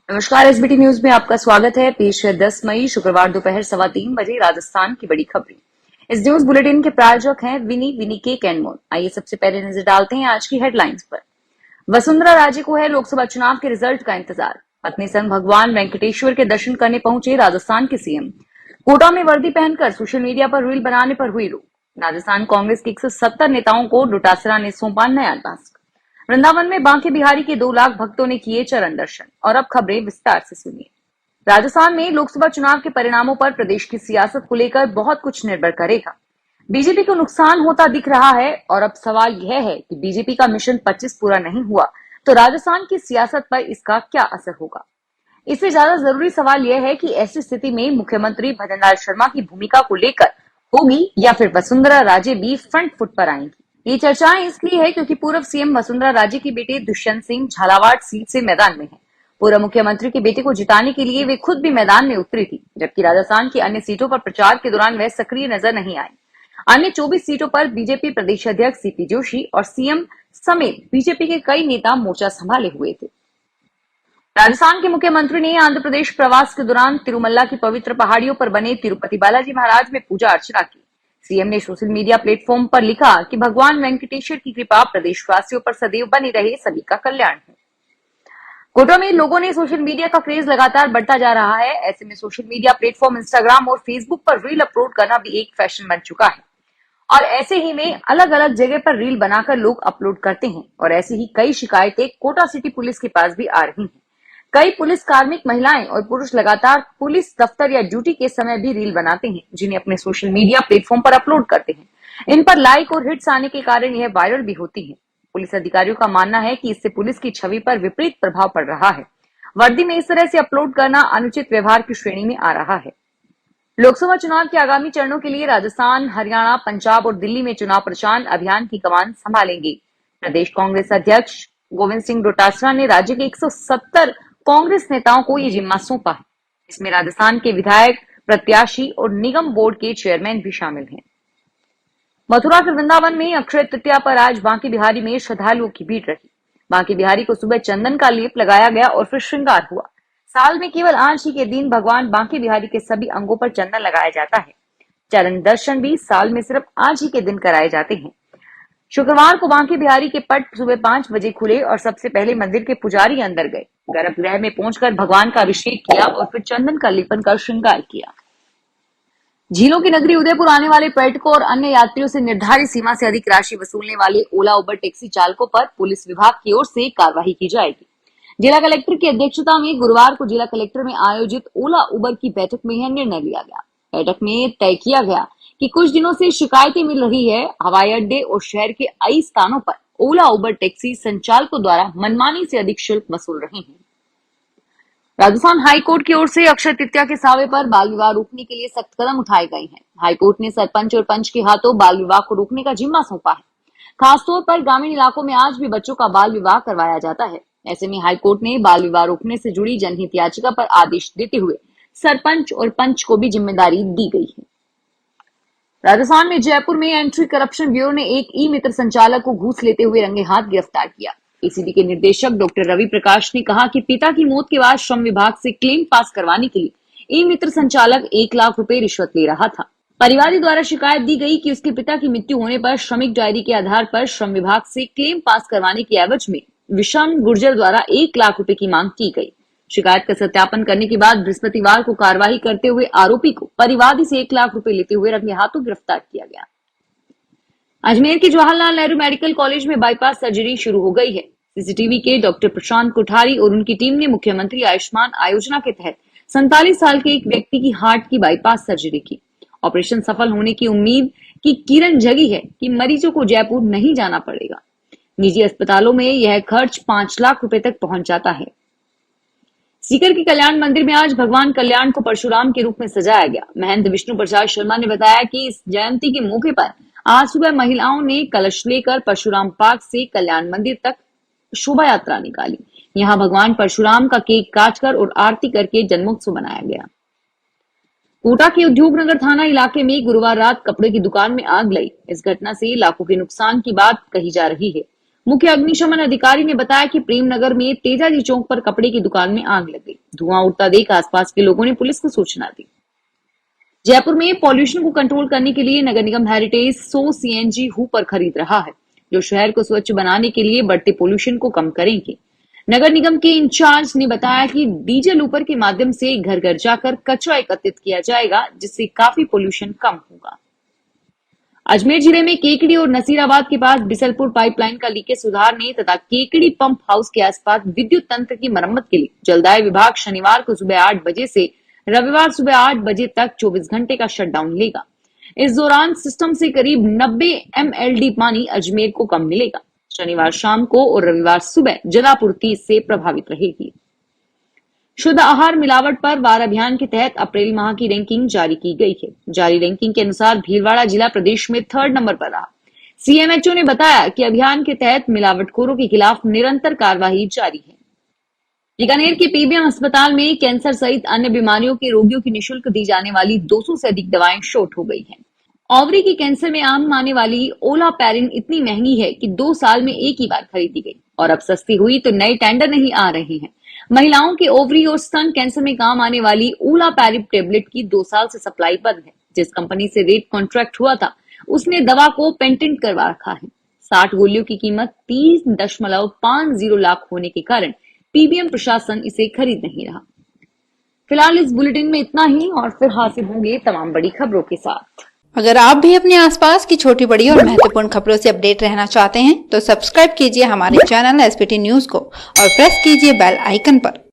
नमस्कार। SBT news में आपका स्वागत है। पेश है 10 मई शुक्रवार दोपहर 3:15 राजस्थान की बड़ी खबरें। इस न्यूज बुलेटिन के प्रायोजक हैं विनी केक एंड मोर। आइए सबसे पहले नजर डालते हैं आज की हेडलाइंस पर। वसुंधरा राजे को है लोकसभा चुनाव के रिजल्ट का इंतजार। पत्नी संग भगवान वेंकटेश्वर के दर्शन करने पहुंचे राजस्थान के सीएम। कोटा में वर्दी पहनकर सोशल मीडिया पर रील बनाने पर हुई रोक। राजस्थान कांग्रेस के 170 नेताओं को डोटासरा ने सौंपा नया टास्क। वृंदावन में बांके बिहारी के 2 लाख भक्तों ने किए चरण दर्शन। और अब खबरें विस्तार से सुनिए। राजस्थान में लोकसभा चुनाव के परिणामों पर प्रदेश की सियासत को लेकर बहुत कुछ निर्भर करेगा। बीजेपी को नुकसान होता दिख रहा है और अब सवाल यह है कि बीजेपी का मिशन 25 पूरा नहीं हुआ तो राजस्थान की सियासत पर इसका क्या असर होगा। इससे ज्यादा जरूरी सवाल यह है कि ऐसी स्थिति में मुख्यमंत्री भजनलाल शर्मा की भूमिका को लेकर होगी या फिर वसुंधरा राजे भी फ्रंट फुट पर आएंगी। ये चर्चाएं इसलिए है क्योंकि पूर्व सीएम वसुंधरा राजे के बेटे दुष्यंत सिंह झालावाड़ सीट से मैदान में हैं। पूर्व मुख्यमंत्री के बेटे को जिताने के लिए वे खुद भी मैदान में उतरी थी, जबकि राजस्थान की अन्य सीटों पर प्रचार के दौरान वह सक्रिय नजर नहीं आई। अन्य 24 सीटों पर बीजेपी प्रदेश अध्यक्ष सीपी जोशी और सीएम समेत बीजेपी के कई नेता मोर्चा संभाले हुए थे। राजस्थान के मुख्यमंत्री ने आंध्र प्रदेश प्रवास के दौरान तिरुमल्ला की पवित्र पहाड़ियों पर बने तिरुपति बालाजी महाराज में पूजा अर्चना की। सीएम ने सोशल मीडिया प्लेटफॉर्म पर लिखा कि भगवान वेंकटेश्वर की कृपा प्रदेशवासियों पर सदैव बनी रहे, सभी का कल्याण हो। कोटा में लोगों ने सोशल मीडिया का क्रेज लगातार बढ़ता जा रहा है। ऐसे में सोशल मीडिया प्लेटफॉर्म इंस्टाग्राम और फेसबुक पर रील अपलोड करना भी एक फैशन बन चुका है और ऐसे ही में अलग अलग जगह पर रील बनाकर लोग अपलोड करते हैं और ऐसी ही कई शिकायतें कोटा सिटी पुलिस के पास भी आ रही हैं। कई पुलिस कार्मिक महिलाएं और पुरुष लगातार पुलिस दफ्तर या ड्यूटी के समय भी रील बनाते हैं, जिन्हें अपने सोशल मीडिया प्लेटफॉर्म पर अपलोड करते हैं। इन पर लाइक और हिट्स आने के कारण यह वायरल भी होती है। पुलिस अधिकारियों का मानना है कि इससे पुलिस की छवि पर विपरीत प्रभाव पड़ रहा है। वर्दी में इस तरह से अपलोड करना अनुचित व्यवहार की श्रेणी में आ रहा है। लोकसभा चुनाव के आगामी चरणों के लिए राजस्थान, हरियाणा, पंजाब और दिल्ली में चुनाव प्रचार अभियान की कमान संभालेंगे। प्रदेश कांग्रेस अध्यक्ष गोविंद सिंह डोटासरा ने राज्य के 170 कांग्रेस नेताओं को ये जिम्मा सौंपा है। इसमें राजस्थान के विधायक, प्रत्याशी और निगम बोर्ड के चेयरमैन भी शामिल हैं। मथुरा के वृंदावन में अक्षय तृतीया पर आज बांके बिहारी में श्रद्धालुओं की भीड़ रही। बांके बिहारी को सुबह चंदन का लेप लगाया गया और फिर श्रृंगार हुआ। साल में केवल आज ही के दिन भगवान बांके बिहारी के सभी अंगों पर चंदन लगाया जाता है। चरण दर्शन भी साल में सिर्फ आज ही के दिन कराए जाते हैं। शुक्रवार को बांके बिहारी के पट सुबह 5 बजे खुले और सबसे पहले मंदिर के पुजारी अंदर गए, गर्भगृह में पहुंचकर भगवान का अभिषेक किया और फिर चंदन का लेपन कर श्रृंगार किया। झीलों की नगरी उदयपुर आने वाले पर्यटकों और अन्य यात्रियों से निर्धारित सीमा से अधिक राशि वसूलने वाले ओला उबर टैक्सी चालकों पर पुलिस विभाग की ओर से कार्रवाई की जाएगी। जिला कलेक्टर की अध्यक्षता में गुरुवार को जिला कलेक्टर में आयोजित ओला उबर की बैठक में यह निर्णय लिया गया। बैठक में तय किया गया कि कुछ दिनों से शिकायतें मिल रही है। हवाई अड्डे और शहर के कई स्थानों पर ओला उबर टैक्सी संचालकों द्वारा मनमानी से अधिक शुल्क वसूल रहे हैं। राजस्थान हाईकोर्ट की ओर से अक्षय तृतीया के सावे पर बाल विवाह रोकने के लिए सख्त कदम उठाए गए हैं। हाईकोर्ट ने सरपंच और पंच के हाथों बाल विवाह को रोकने का जिम्मा सौंपा है। खासतौर पर ग्रामीण इलाकों में आज भी बच्चों का बाल विवाह करवाया जाता है। ऐसे में हाईकोर्ट ने बाल विवाह रोकने से जुड़ी जनहित याचिका पर आदेश देते हुए सरपंच और पंच को भी जिम्मेदारी दी गई है। राजस्थान में जयपुर में एंटी करप्शन ब्यूरो ने एक ई मित्र संचालक को घूस लेते हुए रंगे हाथ गिरफ्तार किया। एसीबी के निदेशक डॉक्टर रवि प्रकाश ने कहा कि पिता की मौत के बाद श्रम विभाग से क्लेम पास करवाने के लिए ई मित्र संचालक 1 लाख रुपए रिश्वत ले रहा था। परिवादी द्वारा शिकायत दी गई कि उसके पिता की मृत्यु होने पर श्रमिक डायरी के आधार पर श्रम विभाग से क्लेम पास करवाने की एवज में विषम गुर्जर द्वारा 1 लाख रुपए की मांग की गई। शिकायत का सत्यापन करने के बाद बृहस्पतिवार को कार्रवाई करते हुए आरोपी को परिवादी से 1 लाख रुपए लेते हुए रंगे हाथों गिरफ्तार किया गया। अजमेर के जवाहरलाल नेहरू मेडिकल कॉलेज में बाईपास सर्जरी शुरू हो गई है। सीसीटीवी के डॉक्टर प्रशांत कोठारी और उनकी टीम ने मुख्यमंत्री आयुष्मान योजना के तहत 47 साल के एक व्यक्ति की हार्ट की बाईपास सर्जरी की। ऑपरेशन सफल होने की उम्मीद की किरण जगी है कि मरीजों को जयपुर नहीं जाना पड़ेगा। निजी अस्पतालों में यह खर्च 5 लाख रुपए तक पहुंच जाता है। सीकर के कल्याण मंदिर में आज भगवान कल्याण को परशुराम के रूप में सजाया गया। महंत विष्णु प्रसाद शर्मा ने बताया कि इस जयंती के मौके पर आज सुबह महिलाओं ने कलश लेकर परशुराम पार्क से कल्याण मंदिर तक शोभा यात्रा निकाली। यहाँ भगवान परशुराम का केक काटकर और आरती करके जन्मोत्सव मनाया गया। कोटा के उद्योग नगर थाना इलाके में गुरुवार रात कपड़े की दुकान में आग लगी। इस घटना से लाखों के नुकसान की बात कही जा रही है। मुख्य अग्निशमन अधिकारी ने बताया कि प्रेम नगर में तेजाजी चौक पर कपड़े की दुकान में आग लग गई। धुआं उड़ता देख आसपास के लोगों ने पुलिस को सूचना दी। जयपुर में पॉल्यूशन को कंट्रोल करने के लिए नगर निगम हेरिटेज 100 सीएनजी हूपर खरीद रहा है, जो शहर को स्वच्छ बनाने के लिए बढ़ते पोल्यूशन को कम करेंगे। नगर निगम के इंचार्ज ने बताया कि डीजल ऊपर के माध्यम से घर घर जाकर कचरा एकत्रित किया जाएगा, जिससे काफी पोल्यूशन कम होगा। अजमेर जिले में केकड़ी और नसीराबाद के पास बिसलपुर पाइपलाइन का लीकेज सुधारने तथा केकड़ी पंप हाउस के आसपास विद्युत तंत्र की मरम्मत के लिए जलदाय विभाग शनिवार को सुबह 8 बजे से रविवार सुबह 8 बजे तक 24 घंटे का शटडाउन लेगा। इस दौरान सिस्टम से करीब 90 MLD पानी अजमेर को कम मिलेगा। शनिवार शाम को और रविवार सुबह जलापूर्ति इससे प्रभावित रहेगी। शुद्ध आहार मिलावट पर वार अभियान के तहत अप्रैल माह की रैंकिंग जारी की गई है। जारी रैंकिंग के अनुसार भीलवाड़ा जिला प्रदेश में 3rd नंबर पर रहा। CMHO ने बताया कि अभियान के तहत मिलावटखोरों के खिलाफ निरंतर कार्रवाई जारी है। बीकानेर के PBM अस्पताल में कैंसर सहित अन्य बीमारियों के रोगियों की निःशुल्क दी जाने वाली 200 से अधिक दवाएं शॉर्ट हो गई हैं। ओवरी के कैंसर में आम आने वाली ओलापैरिन इतनी महंगी है कि 2 साल में एक ही बार खरीदी गई और अब सस्ती हुई तो नए टेंडर नहीं आ रहे हैं। महिलाओं के ओवरी और स्तन कैंसर में काम आने वाली ओलापैरिन टेबलेट की 2 साल से सप्लाई बंद है। जिस कंपनी से रेट कॉन्ट्रैक्ट हुआ था उसने दवा को पेटेंट करवा रखा है। 60 गोलियों की कीमत 30.50 लाख होने के कारण PBM प्रशासन इसे खरीद नहीं रहा। फिलहाल इस बुलेटिन में इतना ही और फिर हाजिर होंगे तमाम बड़ी खबरों के साथ। अगर आप भी अपने आसपास की छोटी बड़ी और महत्वपूर्ण खबरों से अपडेट रहना चाहते हैं तो सब्सक्राइब कीजिए हमारे चैनल SPT न्यूज को और प्रेस कीजिए बेल आइकन पर।